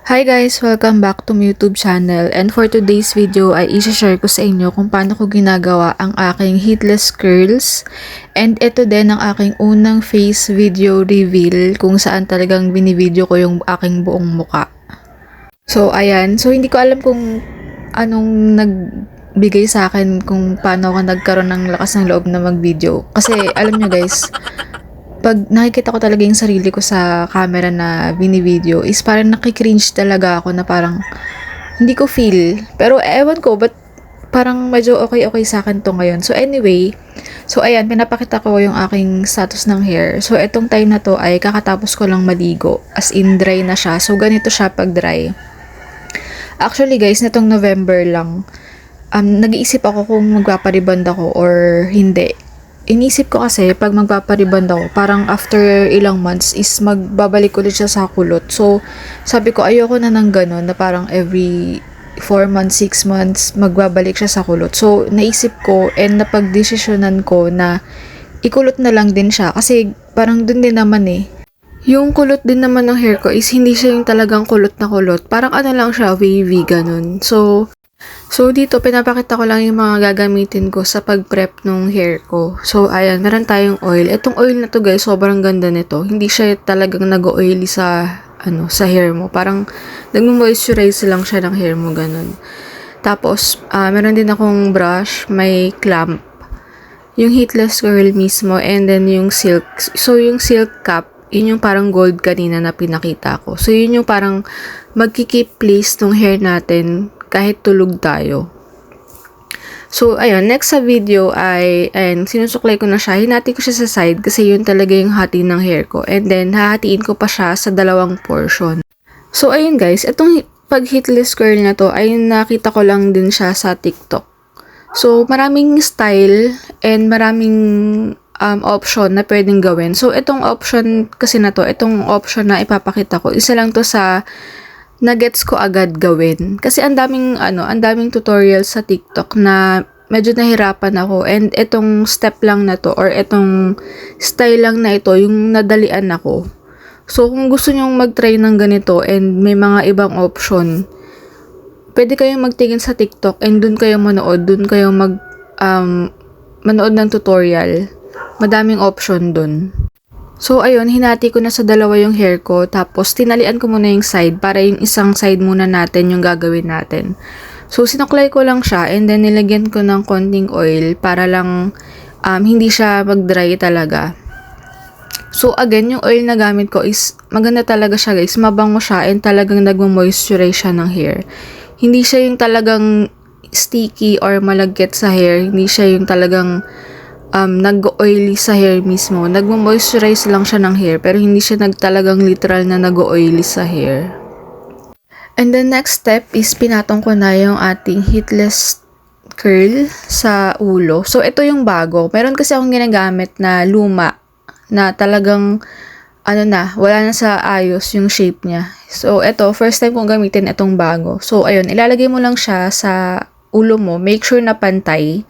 Hi guys! Welcome back to my YouTube channel, and for today's video ay i-share ko sa inyo kung paano ko ginagawa ang aking heatless curls, and ito din ang aking unang face video reveal kung saan talagang binivideo ko yung aking buong muka. So ayan, so hindi ko alam kung anong nagbigay sa akin kung paano ako nagkaroon ng lakas ng loob na mag-video, kasi alam nyo guys, pag nakikita ko talaga yung sarili ko sa camera na bini-video is parang nakikringe talaga ako na parang hindi ko feel. Pero ewan ko, but parang medyo okay sa akin to ngayon. So anyway, so ayan, pinapakita ko yung aking status ng hair. So etong time na to ay kakatapos ko lang maligo. As in dry na siya. So ganito siya pag dry. Actually guys, netong November lang, nag-iisip ako kung magpapariband ako or hindi. Inisip ko kasi pag magpapariband ako, parang after ilang months is magbabalik ulit siya sa kulot. So, sabi ko ayoko na ng ganun na parang every 4 months, 6 months magbabalik siya sa kulot. So, naisip ko and napagdesisyonan ko na ikulot na lang din siya kasi parang dun din naman yung kulot din naman ng hair ko is hindi siya yung talagang kulot na kulot. Parang ano lang siya, wavy, ganun. So, dito, pinapakita ko lang yung mga gagamitin ko sa pag-prep ng hair ko. So, ayan, meron tayong oil. Itong oil na to guys, sobrang ganda nito. Hindi siya talagang nag-oily sa hair mo. Parang, nag-moisturize lang siya ng hair mo, ganun. Tapos, meron din akong brush, may clamp. Yung heatless curl mismo, and then yung silk. So, yung silk cap, yun yung parang gold kanina na pinakita ko. So, yun yung parang magkikeep place ng hair natin kahit tulog tayo. So, ayun, next sa video ay, sinusuklay ko na siya. Hinati ko siya sa side kasi yun talaga yung hati ng hair ko. And then, hahatiin ko pa siya sa dalawang portion. So, ayun guys, itong pag heatless curl na to, ay nakita ko lang din siya sa TikTok. So, maraming style and maraming option na pwedeng gawin. So, itong option kasi na to, itong option na ipapakita ko, isa lang to sa na-gets ko agad gawin. Kasi ang daming tutorial sa TikTok na medyo nahirapan ako, and itong step lang na to or itong style lang na ito yung nadalian ako. So kung gusto nyong mag-try ng ganito and may mga ibang option, pwede kayong magtingin sa TikTok and dun kayo manood, manood ng tutorial. Madaming option dun. So, ayun, hinati ko na sa dalawa yung hair ko, tapos tinalian ko muna yung side para yung isang side muna natin yung gagawin natin. So, sinuklay ko lang siya and then nilagyan ko ng konting oil para lang hindi siya mag-dry talaga. So, again, yung oil na gamit ko is maganda talaga siya guys, mabango siya and talagang nagmo-moisturize siya ng hair. Hindi siya yung talagang sticky or malagkit sa hair, hindi siya yung talagang nag-oily sa hair mismo. Nagmo-moisturize lang siya ng hair, pero hindi siya talagang literal na nag-oily sa hair. And the next step is pinatong ko na yung ating heatless curl sa ulo. So, ito yung bago. Meron kasi akong ginagamit na luma na talagang wala na sa ayos yung shape niya. So, ito, first time kong gamitin itong bago. So, ayun, ilalagay mo lang siya sa ulo mo. Make sure na pantay.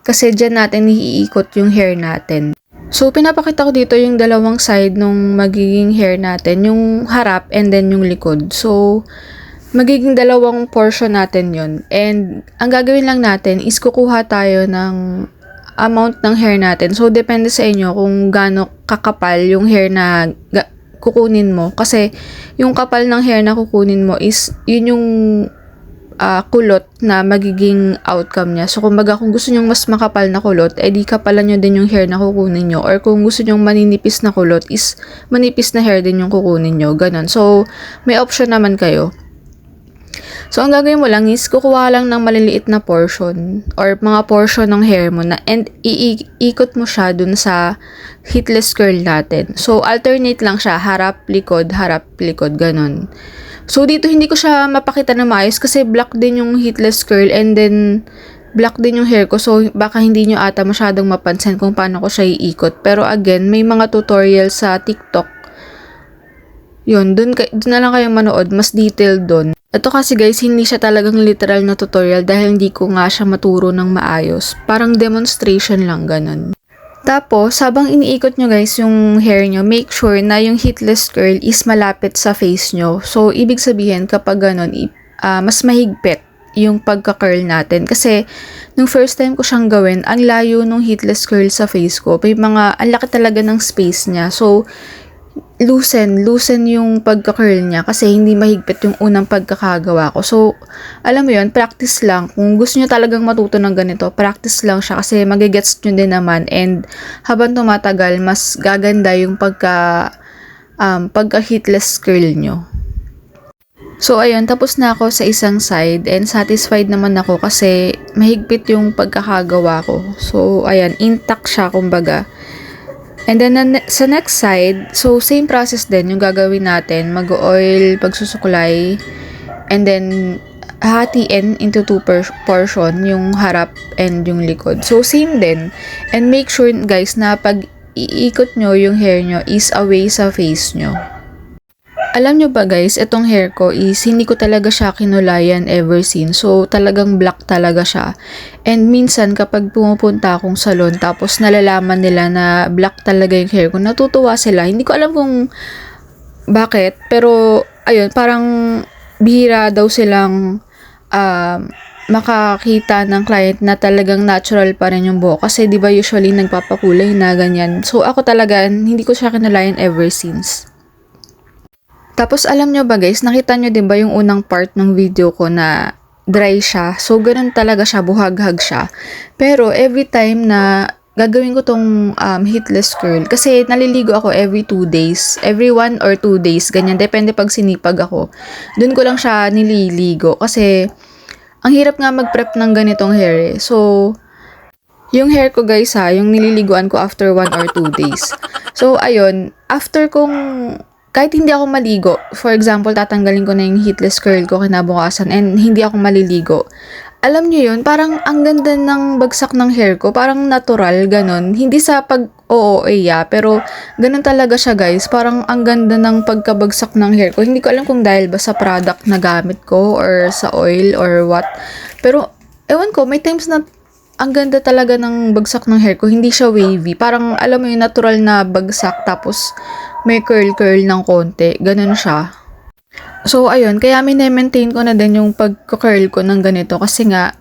Kasi dyan natin iikot yung hair natin. So, pinapakita ko dito yung dalawang side nung magiging hair natin. Yung harap and then yung likod. So, magiging dalawang portion natin yon. And, ang gagawin lang natin is kukuha tayo ng amount ng hair natin. So, depende sa inyo kung gaano kakapal yung hair na kukunin mo. Kasi, yung kapal ng hair na kukunin mo is, yun yung kulot na magiging outcome niya. So, kumbaga, kung gusto nyong mas makapal na kulot, di kapalan nyo din yung hair na kukunin nyo. Or kung gusto nyong maninipis na kulot, is manipis na hair din yung kukunin nyo. Ganon. So, may option naman kayo. So, ang gagawin mo lang is, kukuha lang ng maliliit na portion or mga portion ng hair mo na and iikot mo siya dun sa heatless curl natin. So, alternate lang siya. Harap, likod, ganon. So, dito hindi ko siya mapakita na maayos kasi black din yung heatless curl and then black din yung hair ko. So, baka hindi nyo ata masyadong mapansin kung paano ko siya iikot. Pero again, may mga tutorial sa TikTok. Yun, dun na lang kayong manood. Mas detailed dun. Ito kasi guys, hindi siya talagang literal na tutorial dahil hindi ko nga siya maturo ng maayos. Parang demonstration lang, ganun. Tapos, habang iniikot nyo guys yung hair nyo, make sure na yung heatless curl is malapit sa face nyo. So, ibig sabihin kapag ganun, mas mahigpit yung pagka-curl natin. Kasi, nung first time ko siyang gawin, ang layo nung heatless curl sa face ko. Ang laki talaga ng space niya. So, loosen yung pagka-curl niya kasi hindi mahigpit yung unang pagkakagawa ko. So, alam mo yun, practice lang. Kung gusto nyo talagang matuto ng ganito, practice lang siya kasi magigets nyo din naman and habang tumatagal, mas gaganda yung pagka-heatless curl nyo. So, ayun, tapos na ako sa isang side and satisfied naman ako kasi mahigpit yung pagkakagawa ko. So, ayan, intact siya kumbaga. And then, sa next side, so same process din yung gagawin natin. Mag-oil, pagsusuklay, and then hatiin into two portion, yung harap and yung likod. So, same din. And make sure, guys, na pag iikot nyo yung hair nyo is away sa face nyo. Alam nyo ba guys, itong hair ko is hindi ko talaga siya kinulayan ever since. So, talagang black talaga siya. And minsan kapag pumupunta akong salon tapos nalalaman nila na black talaga yung hair ko, natutuwa sila. Hindi ko alam kung bakit, pero ayun, parang bihira daw silang makakita ng client na talagang natural pa rin yung buhok. Kasi di ba usually nagpapakulay na ganyan. So, ako talaga, hindi ko siya kinulayan ever since. Tapos alam nyo ba guys, nakita nyo din ba yung unang part ng video ko na dry siya? So ganun talaga siya, buhaghag siya. Pero every time na gagawin ko tong heatless curl, kasi naliligo ako every 2 days, every 1 or 2 days, ganyan, depende pag sinipag ako. Doon ko lang siya nililigo kasi ang hirap nga mag-prep ng ganitong hair eh. So, yung hair ko guys yung nililiguan ko after 1 or 2 days. So ayun, after kong kahit hindi ako maligo, for example, tatanggalin ko na yung heatless curl ko kinabukasan and hindi ako maliligo. Alam nyo yun, parang ang ganda ng bagsak ng hair ko, parang natural, ganun. Hindi sa pag-OOA pero ganun talaga siya guys, parang ang ganda ng pagkabagsak ng hair ko. Hindi ko alam kung dahil ba sa product na gamit ko or sa oil or what. Pero, ewan ko, may times na ang ganda talaga ng bagsak ng hair ko, hindi siya wavy. Parang, alam mo yung natural na bagsak, tapos may curl-curl ng konti. Ganun siya. So, ayun. Kaya maintain ko na din yung pagka-curl ko ng ganito. Kasi nga,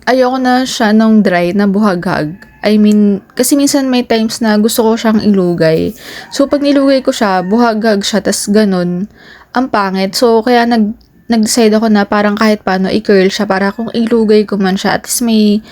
ayoko na siya nung dry na buhaghag. I mean, kasi minsan may times na gusto ko siyang ilugay. So, pag nilugay ko siya, buhaghag siya, tas ganun, ang pangit. So, kaya nag-decide ako na parang kahit paano i-curl siya para kung ilugay ko man siya, at least may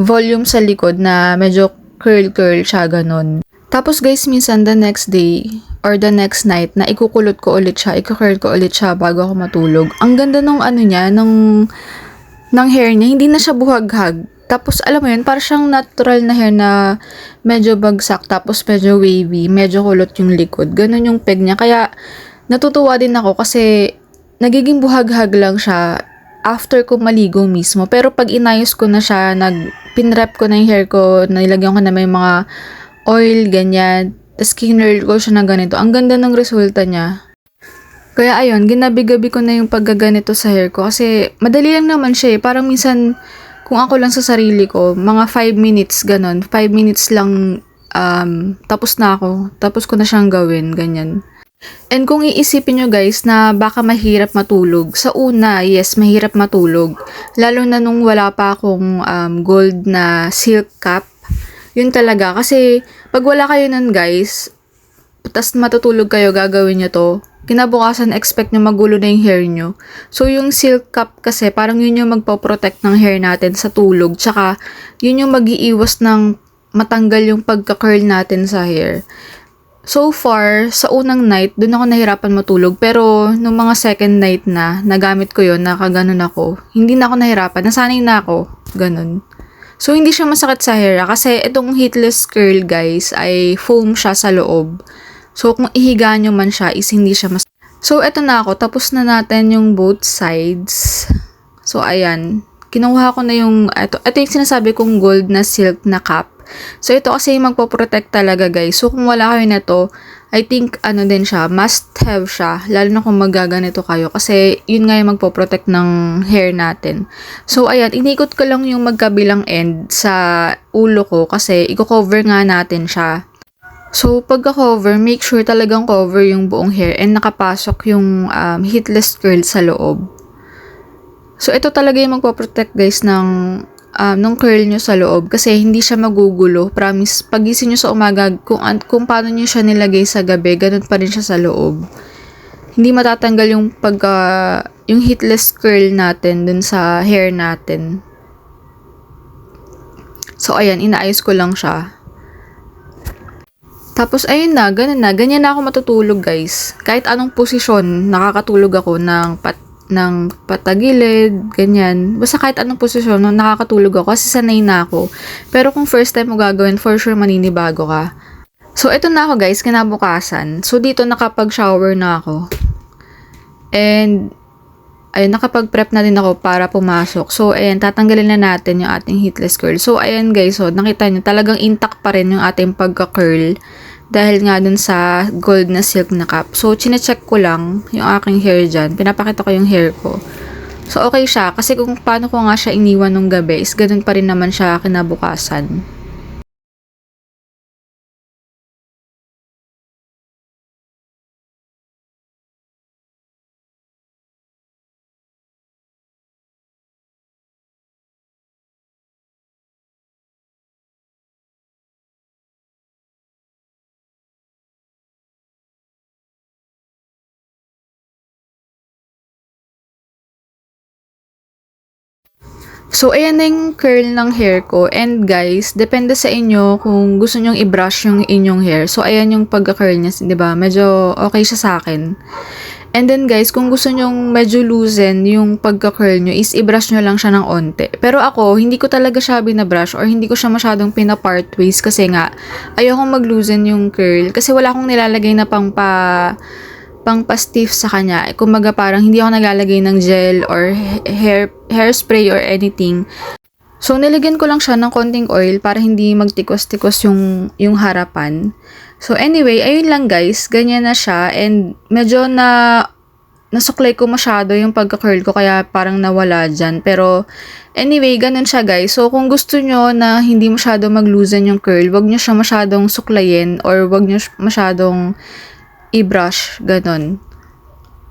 volume sa likod na medyo curl-curl siya, ganun. Tapos guys, minsan the next day or the next night na ikukulot ko ulit siya, ikukurl ko ulit siya bago ako matulog. Ang ganda nung niya, ng hair niya, hindi na siya buhaghag. Tapos alam mo yun, parang siyang natural na hair na medyo bagsak, tapos medyo wavy, medyo kulot yung likod. Ganun yung peg niya. Kaya natutuwa din ako kasi nagiging buhaghag lang siya after ko maligo mismo. Pero pag inayos ko na siya, pinrep ko na yung hair ko, nilagyan ko na may mga oil, ganyan. Tapos kinurl ko siya na ganito. Ang ganda ng resulta niya. Kaya ayun, ginabi-gabi ko na yung paggaganito sa hair ko. Kasi madali lang naman siya eh. Parang minsan, kung ako lang sa sarili ko, mga 5 minutes, ganon. 5 minutes lang, tapos na ako. Tapos ko na siyang gawin, ganyan. And kung iisipin nyo guys na baka mahirap matulog, sa una, yes, mahirap matulog. Lalo na nung wala pa akong gold na silk cap. Yun talaga. Kasi pag wala kayo nun guys, tas matutulog kayo, gagawin nyo to, kinabukasan expect nyo magulo na yung hair nyo. So yung silk cap kasi parang yun yung magpo-protect ng hair natin sa tulog. Tsaka yun yung mag-iiwas ng matanggal yung pagka-curl natin sa hair. So far, sa unang night, dun ako nahirapan matulog. Pero, nung mga second night na, nagamit ko yun, nakaganon ako. Hindi na ako nahirapan. Nasanay na ako. Ganon. So, hindi siya masakit sa hair. Kasi, itong heatless curl, guys, ay foam siya sa loob. So, kung ihiga nyo man siya, is hindi siya masakit. So, eto na ako. Tapos na natin yung both sides. So, ayan. Kinuha ko na yung, ito yung sinasabi kong gold na silk na cap. So, ito kasi yung magpo-protect talaga guys. So, kung wala kayo nito, I think ano din siya, must have siya, lalo na kung magaganito kayo kasi yun nga yung magpo-protect ng hair natin. So ayan, inikot ko lang yung magkabilang end sa ulo ko kasi i-cover nga natin siya. So pagka-cover, make sure talagang cover yung buong hair and nakapasok yung heatless curl sa loob. So ito talaga yung magpo-protect guys ng curl nyo sa loob kasi hindi siya magugulo. Promise, pagising nyo sa umaga, kung paano nyo siya nilagay sa gabi, ganun pa rin siya sa loob. Hindi matatanggal yung heatless curl natin dun sa hair natin. So ayan, inaayos ko lang siya. Tapos ayun na, ganun na. Ganyan na ako matutulog guys. Kahit anong posisyon, nakakatulog ako ng patagilid, ganyan. Basta kahit anong posisyon, nakakatulog ako kasi sanay na ako. Pero kung first time mo gagawin, for sure maninibago ka. So, ito na ako guys, kinabukasan. So, dito nakapag-shower na ako. And, ayun, nakapag-prep na din ako para pumasok. So, ayan, tatanggalin na natin yung ating heatless curl. So, ayan guys, so, nakita nyo, talagang intact pa rin yung ating pagka-curl. Dahil nga dun sa gold na silk na cap. So, chinecheck ko lang yung aking hair dyan. Pinapakita ko yung hair ko. So, okay siya. Kasi kung paano ko nga siya iniwan nung gabi is ganun pa rin naman siya kinabukasan. So, ayan na yung curl ng hair ko. And guys, depende sa inyo kung gusto nyong i-brush yung inyong hair. So, ayan yung pagka-curl niya, di ba? Medyo okay siya sa akin. And then guys, kung gusto nyong medyo loosen yung pagka-curl nyo, is i-brush nyo lang siya ng onte. Pero ako, hindi ko talaga siya binabrush or hindi ko siya masyadong pina-part waist kasi nga, ayokong mag-loosen yung curl. Kasi wala akong nilalagay na pang-pa-stiff sa kanya. Kumbaga parang hindi ako naglalagay ng gel or hairspray or anything. So, nilagyan ko lang siya ng konting oil para hindi magtikos-tikos yung harapan. So, anyway, ayun lang guys. Ganyan na siya. And medyo nasuklay ko masyado yung pagka-curl ko kaya parang nawala dyan. Pero, anyway, ganun siya guys. So, kung gusto nyo na hindi masyado mag-loosen yung curl, wag nyo siya masyadong suklayin or wag nyo masyadong i-brush, ganun.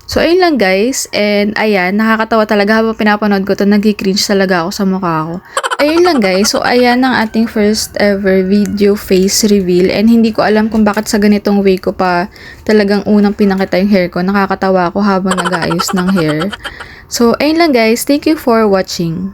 So, ayun lang guys. And, ayan, nakakatawa talaga habang pinapanood ko to, nag-cringe talaga ako sa mukha ko. Ayun lang guys. So, ayan ang ating first ever video face reveal. And, hindi ko alam kung bakit sa ganitong way ko pa talagang unang pinakita yung hair ko. Nakakatawa ako habang nag-aayos ng hair. So, ayun lang guys. Thank you for watching.